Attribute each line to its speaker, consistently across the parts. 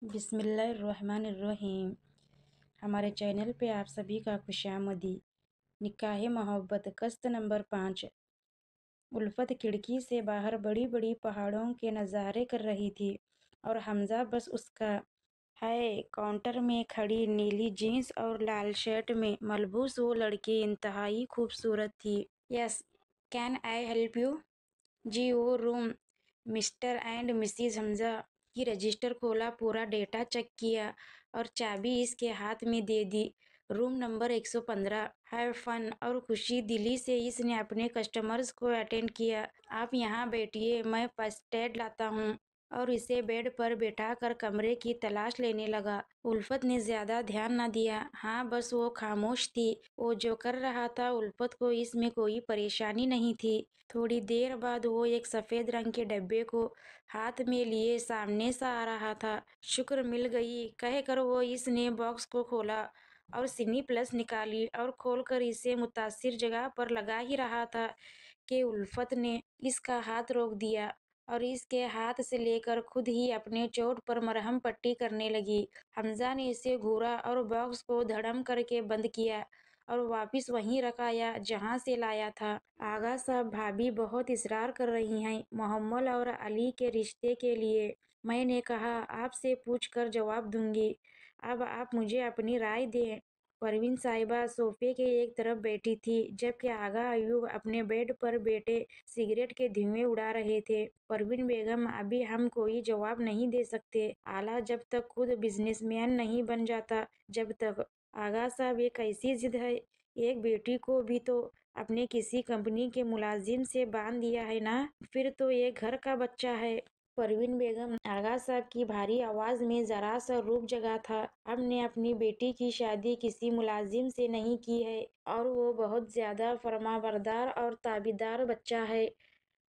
Speaker 1: بسم اللہ الرحمن الرحیم۔ ہمارے چینل پہ آپ سبھی کا خوش آمدید۔ نکاح محبت قسط نمبر 5۔ الفت کھڑکی سے باہر بڑی بڑی پہاڑوں کے نظارے کر رہی تھی اور حمزہ بس اس کا کاؤنٹر میں کھڑی نیلی جینس اور لال شرٹ میں ملبوس وہ لڑکی انتہائی خوبصورت تھی۔ یس، کین آئی ہیلپ یو؟ جی، وہ روم مسٹر اینڈ مسز حمزہ کی رجسٹر کھولا، پورا ڈیٹا چیک کیا اور چابی اس کے ہاتھ میں دے دی۔ Room number 115۔ Have fun! اور خوشی دلی سے اس نے اپنے کسٹمرز کو اٹینڈ کیا۔ آپ یہاں بیٹھیے، میں فرسٹ ایڈ لاتا ہوں، اور اسے بیڈ پر بٹھا کر کمرے کی تلاش لینے لگا۔ الفت نے زیادہ دھیان نہ دیا۔ ہاں، بس وہ خاموش تھی۔ وہ جو کر رہا تھا الفت کو اس میں کوئی پریشانی نہیں تھی۔ تھوڑی دیر بعد وہ ایک سفید رنگ کے ڈبے کو ہاتھ میں لیے سامنے سے آ رہا تھا۔ شکر مل گئی کہہ کر وہ اس نے باکس کو کھولا اور سنی پلس نکالی اور کھول کر اسے متاثر جگہ پر لگا ہی رہا تھا کہ الفت نے اس کا ہاتھ روک دیا اور اس کے ہاتھ سے لے کر خود ہی اپنے چوٹ پر مرہم پٹی کرنے لگی۔ حمزہ نے اسے گھورا اور باکس کو دھڑم کر کے بند کیا اور واپس وہیں رکھ آیا جہاں سے لایا تھا۔ آغا صاحب، بھابھی بہت اصرار کر رہی ہیں محمل اور علی کے رشتے کے لیے۔ میں نے کہا آپ سے پوچھ کر جواب دوں گی۔ اب آپ مجھے اپنی رائے دیں۔ پروین صاحبہ صوفے کے ایک طرف بیٹھی تھی جبکہ آغا ایوب اپنے بیڈ پر بیٹھے سگریٹ کے دھوئیں اڑا رہے تھے۔ پروین بیگم، ابھی ہم کوئی جواب نہیں دے سکتے اعلیٰ جب تک خود بزنس مین نہیں بن جاتا۔ جب تک آغا صاحب، یہ کیسی ضد ہے؟ ایک بیٹی کو بھی تو اپنے کسی کمپنی کے ملازم سے باندھ دیا ہے نا، پھر تو ایک گھر کا بچہ ہے۔ پروین بیگم، آغا صاحب کی بھاری آواز میں ذرا سا روب جگا تھا۔ ہم نے اپنی بیٹی کی شادی کسی ملازم سے نہیں کی ہے اور وہ بہت زیادہ فرمانبردار اور تابعدار بچہ ہے،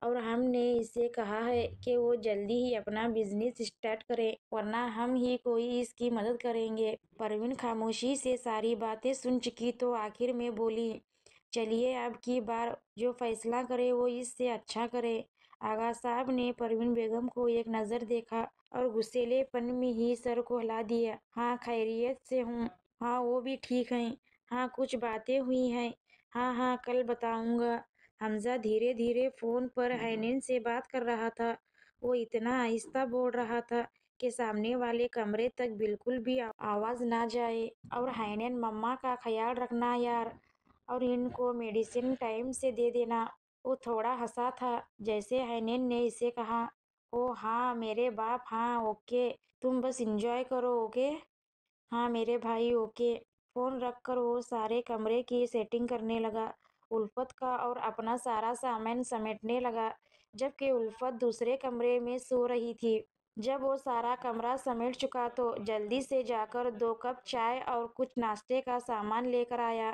Speaker 1: اور ہم نے اسے کہا ہے کہ وہ جلدی ہی اپنا بزنس اسٹارٹ کرے ورنہ ہم ہی کوئی اس کی مدد کریں گے۔ پروین خاموشی سے ساری باتیں سن چکی تو آخر میں بولی، چلیے اب کی بار جو فیصلہ کرے وہ اس سے اچھا کرے۔ آغا صاحب نے پروین بیگم کو ایک نظر دیکھا اور غصیلے پن میں ہی سر کو ہلا دیا۔ ہاں، خیریت سے ہوں۔ ہاں، وہ بھی ٹھیک ہیں۔ ہاں، کچھ باتیں ہوئی ہیں۔ ہاں ہاں، کل بتاؤں گا۔ حمزہ دھیرے دھیرے فون پر حنین سے بات کر رہا تھا۔ وہ اتنا آہستہ بول رہا تھا کہ سامنے والے کمرے تک بالکل بھی آواز نہ جائے۔ اور حنین، مما کا خیال رکھنا یار، اور ان کو میڈیسن ٹائم سے دے دینا۔ وہ تھوڑا ہنسا تھا جیسے حنین نے اسے کہا، اوہ ہاں میرے باپ، ہاں اوکے، تم بس انجوائے کرو، اوکے؟ ہاں میرے بھائی، اوکے۔ فون رکھ کر وہ سارے کمرے کی سیٹنگ کرنے لگا، الفت کا اور اپنا سارا سامان سمیٹنے لگا، جبکہ الفت دوسرے کمرے میں سو رہی تھی۔ جب وہ سارا کمرہ سمیٹ چکا تو جلدی سے جا کر 2 کپ چائے اور کچھ ناشتے کا سامان لے کر آیا،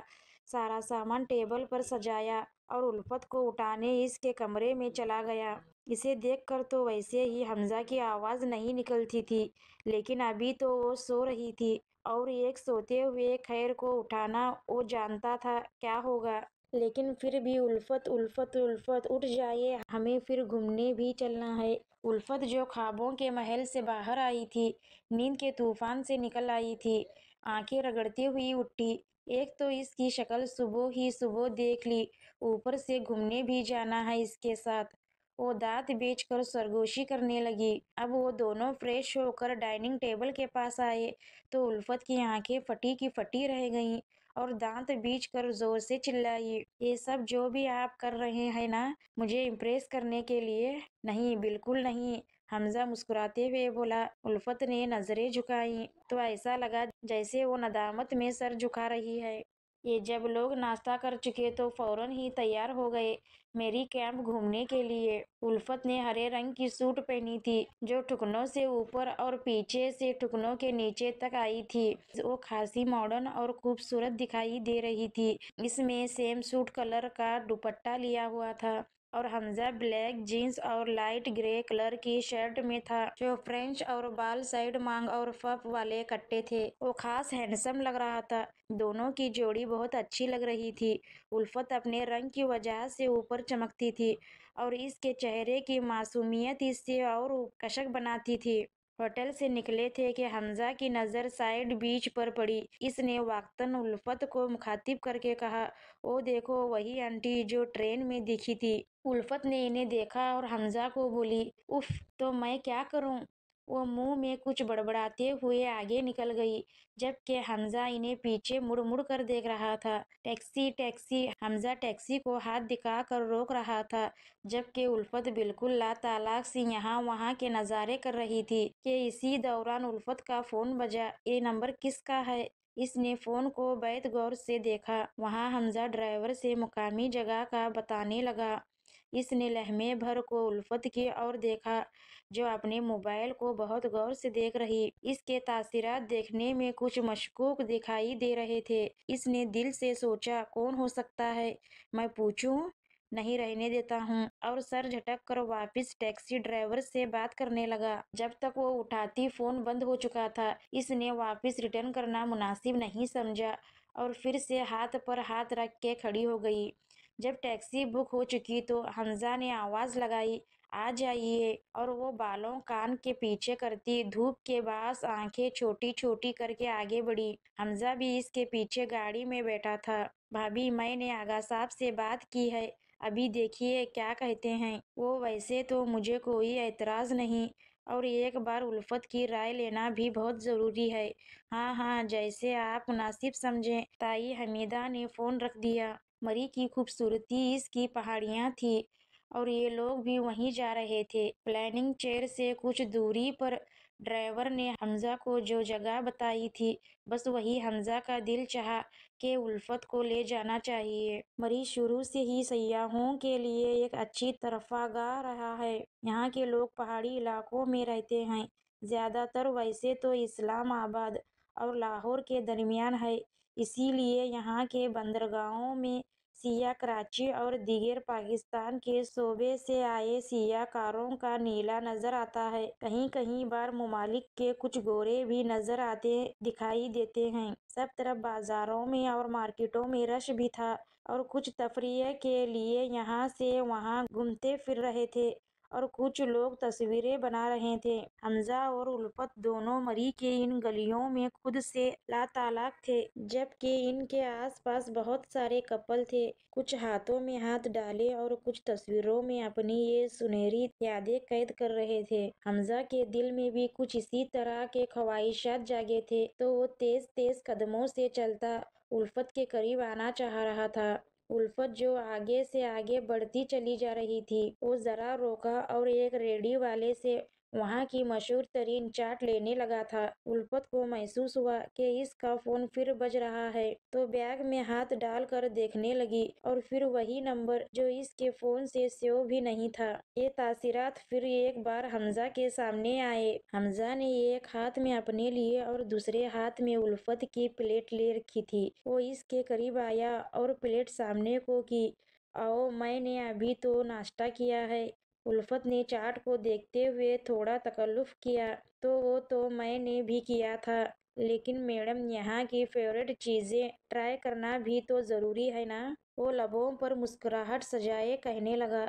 Speaker 1: سارا سامان ٹیبل پر سجایا اور الفت کو اٹھانے اس کے کمرے میں چلا گیا۔ اسے دیکھ کر تو ویسے ہی حمزہ کی آواز نہیں نکلتی تھی، لیکن ابھی تو وہ سو رہی تھی اور ایک سوتے ہوئے خیر کو اٹھانا وہ جانتا تھا کیا ہوگا۔ لیکن پھر بھی الفت الفت الفت، اٹھ جائیے، ہمیں پھر گھومنے بھی چلنا ہے۔ الفت جو خوابوں کے محل سے باہر آئی تھی، نیند کے طوفان سے نکل آئی تھی، آنکھیں رگڑتی ہوئی اٹھی۔ ایک تو اس کی شکل صبح ہی صبح دیکھ لی، اوپر سے گھومنے بھی جانا ہے اس کے ساتھ۔ وہ دانت بیچ کر سرگوشی کرنے لگی۔ اب وہ دونوں فریش ہو کر ڈائننگ ٹیبل کے پاس آئے تو الفت کی آنکھیں پھٹی کی پھٹی رہ گئیں اور دانت بیچ کر زور سے چلائی، یہ سب جو بھی آپ کر رہے ہیں نا، مجھے امپریس کرنے کے لیے؟ نہیں، بالکل نہیں، حمزہ مسکراتے ہوئے بولا۔ الفت نے نظریں جھکائیں تو ایسا لگا جیسے وہ ندامت میں سر جھکا رہی ہے۔ یہ جب لوگ ناشتہ کر چکے تو فوراً ہی تیار ہو گئے میری کیمپ گھومنے کے لیے۔ الفت نے ہرے رنگ کی سوٹ پہنی تھی جو ٹھکنوں سے اوپر اور پیچھے سے ٹھکنوں کے نیچے تک آئی تھی۔ وہ خاصی ماڈرن اور خوبصورت دکھائی دے رہی تھی۔ اس میں سیم سوٹ کلر کا دوپٹہ لیا ہوا تھا اور حمزہ بلیک جینس اور لائٹ گرے کلر کی شرٹ میں تھا جو فرینچ اور بال سائڈ مانگ اور پف والے کٹے تھے۔ وہ خاص ہینڈسم لگ رہا تھا، دونوں کی جوڑی بہت اچھی لگ رہی تھی۔ الفت اپنے رنگ کی وجہ سے اوپر چمکتی تھی اور اس کے چہرے کی معصومیت اس سے اور کشش بناتی تھی۔ ہوٹل سے نکلے تھے کہ حمزہ کی نظر سائیڈ بیچ پر پڑی۔ اس نے واقعتاً الفت کو مخاطب کر کے کہا، "او دیکھو، وہی آنٹی جو ٹرین میں دکھی تھی۔" الفت نے انہیں دیکھا اور حمزہ کو بولی، "اف، تو میں کیا کروں؟" وہ منہ میں کچھ بڑبڑاتے ہوئے آگے نکل گئی، جبکہ حمزہ انہیں پیچھے مڑ مڑ کر دیکھ رہا تھا۔ "Taxi, taxi!" حمزہ ٹیکسی کو ہاتھ دکھا کر روک رہا تھا، جبکہ الفت بالکل لا تعلق سی یہاں وہاں کے نظارے کر رہی تھی کہ اسی دوران الفت کا فون بجا۔ "یہ نمبر کس کا ہے؟" اس نے فون کو بیت غور سے دیکھا۔ وہاں حمزہ ڈرائیور سے مقامی جگہ کا بتانے لگا۔ اس نے لمحے بھر کو الفت کی اور دیکھا، جو اپنے موبائل کو بہت غور سے دیکھ رہی۔ اس کے تاثرات دیکھنے میں کچھ مشکوک دکھائی دے رہے تھے۔ اس نے دل سے سوچا، کون ہو سکتا ہے؟ میں پوچھوں؟ نہیں، رہنے دیتا ہوں، اور سر جھٹک کر واپس ٹیکسی ڈرائیور سے بات کرنے لگا۔ جب تک وہ اٹھاتی فون بند ہو چکا تھا۔ اس نے واپس ریٹرن کرنا مناسب نہیں سمجھا اور پھر سے ہاتھ پر ہاتھ رکھ کے کھڑی ہو گئی۔ جب ٹیکسی بک ہو چکی تو حمزہ نے آواز لگائی، "آ جائیے!" اور وہ بالوں کان کے پیچھے کرتی، دھوپ کے باعث آنکھیں چھوٹی چھوٹی کر کے آگے بڑھی۔ حمزہ بھی اس کے پیچھے گاڑی میں بیٹھا تھا۔ "بھابی، میں نے آغا صاحب سے بات کی ہے، ابھی دیکھیے کیا کہتے ہیں وہ۔ ویسے تو مجھے کوئی اعتراض نہیں، اور ایک بار الفت کی رائے لینا بھی بہت ضروری ہے۔ ہاں ہاں، جیسے آپ مناسب سمجھیں۔" تائی حمیدہ نے فون رکھ دیا۔ مری کی خوبصورتی اس کی پہاڑیاں تھی، اور یہ لوگ بھی وہیں جا رہے تھے۔ پلاننگ چیئر سے کچھ دوری پر ڈرائیور نے حمزہ کو جو جگہ بتائی تھی، بس وہی حمزہ کا دل چاہا کہ الفت کو لے جانا چاہیے۔ مری شروع سے ہی سیاحوں کے لیے ایک اچھی تفریح گاہ رہا ہے۔ یہاں کے لوگ پہاڑی علاقوں میں رہتے ہیں، زیادہ تر۔ ویسے تو اسلام آباد اور لاہور کے درمیان ہے، اسی لیے یہاں کے بندرگاہوں میں سیاح کراچی اور دیگر پاکستان کے صوبے سے آئے سیاح کاروں کا نیلا نظر آتا ہے۔ کہیں کہیں بار ممالک کے کچھ گورے بھی نظر آتے دکھائی دیتے ہیں۔ سب طرف بازاروں میں اور مارکیٹوں میں رش بھی تھا، اور کچھ تفریح کے لیے یہاں سے وہاں گھومتے پھر رہے تھے، اور کچھ لوگ تصویریں بنا رہے تھے۔ حمزہ اور الفت دونوں مری کے ان گلیوں میں خود سے لا تعلق تھے، جبکہ ان کے آس پاس بہت سارے کپل تھے، کچھ ہاتھوں میں ہاتھ ڈالے اور کچھ تصویروں میں اپنی یہ سنہری یادیں قید کر رہے تھے۔ حمزہ کے دل میں بھی کچھ اسی طرح کے خواہشات جاگے تھے، تو وہ تیز تیز قدموں سے چلتا الفت کے قریب آنا چاہ رہا تھا۔ الفت جو آگے سے آگے بڑھتی چلی جا رہی تھی، وہ ذرا روکا اور ایک ریڑھی والے سے وہاں کی مشہور ترین چاٹ لینے لگا تھا۔ الفت کو محسوس ہوا کہ اس کا فون پھر بج رہا ہے، تو بیگ میں ہاتھ ڈال کر دیکھنے لگی، اور پھر وہی نمبر جو اس کے فون سے سیو بھی نہیں تھا۔ یہ تاثرات پھر ایک بار حمزہ کے سامنے آئے۔ حمزہ نے ایک ہاتھ میں اپنے لیے اور دوسرے ہاتھ میں الفت کی پلیٹ لے رکھی تھی۔ وہ اس کے قریب آیا اور پلیٹ سامنے کو کی۔ "آؤ، میں نے ابھی تو ناشتہ کیا ہے۔" الفت نے چاٹ کو دیکھتے ہوئے تھوڑا تکلف کیا۔ "تو وہ تو میں نے بھی کیا تھا، لیکن میڈم، یہاں کی فیورٹ چیزیں ٹرائی کرنا بھی تو ضروری ہے نا۔" وہ لبوں پر مسکراہٹ سجائے کہنے لگا۔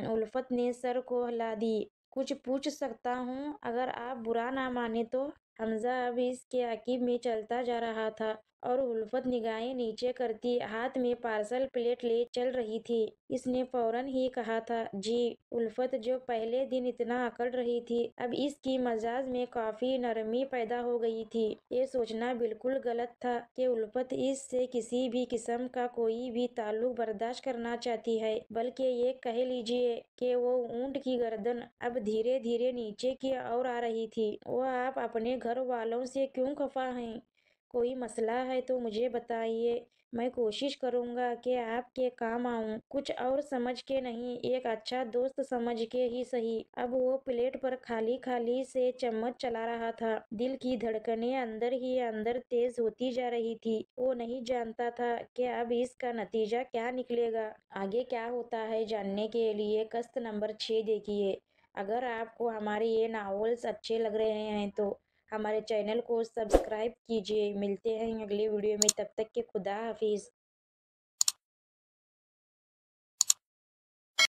Speaker 1: الفت نے سر کو ہلا دی۔ "کچھ پوچھ سکتا ہوں اگر آپ برا نہ مانیں تو؟" حمزہ اب اس کے عقیب میں چلتا جا رہا تھا، اور الفت نگاہیں نیچے کرتی ہاتھ میں پارسل پلیٹ لے چل رہی تھی۔ اس نے فوراً ہی کہا تھا، "جی۔" الفت جو پہلے دن اتنا اکڑ رہی تھی، اب اس کی مزاج میں کافی نرمی پیدا ہو گئی تھی۔ یہ سوچنا بالکل غلط تھا کہ الفت اس سے کسی بھی قسم کا کوئی بھی تعلق برداشت کرنا چاہتی ہے، بلکہ یہ کہہ لیجیے کہ وہ اونٹ کی گردن اب دھیرے دھیرے نیچے کی اور آ رہی تھی۔ "وہ آپ اپنے گھر والوں سے کیوں خفا ہیں؟ کوئی مسئلہ ہے تو مجھے بتائیے، میں کوشش کروں گا کہ آپ کے کام آؤں۔ کچھ اور سمجھ کے نہیں، ایک اچھا دوست سمجھ کے ہی صحیح۔" اب وہ پلیٹ پر خالی خالی سے چمچ چلا رہا تھا۔ دل کی دھڑکنیں اندر ہی اندر تیز ہوتی جا رہی تھی۔ وہ نہیں جانتا تھا کہ اب اس کا نتیجہ کیا نکلے گا۔ آگے کیا ہوتا ہے جاننے کے لیے قسط نمبر 6 دیکھیے۔ اگر آپ کو ہمارے یہ ناولز اچھے لگ رہے ہیں تو ہمارے چینل کو سبسکرائب کیجیے۔ ملتے ہیں اگلے ویڈیو میں، تب تک کے خدا حافظ۔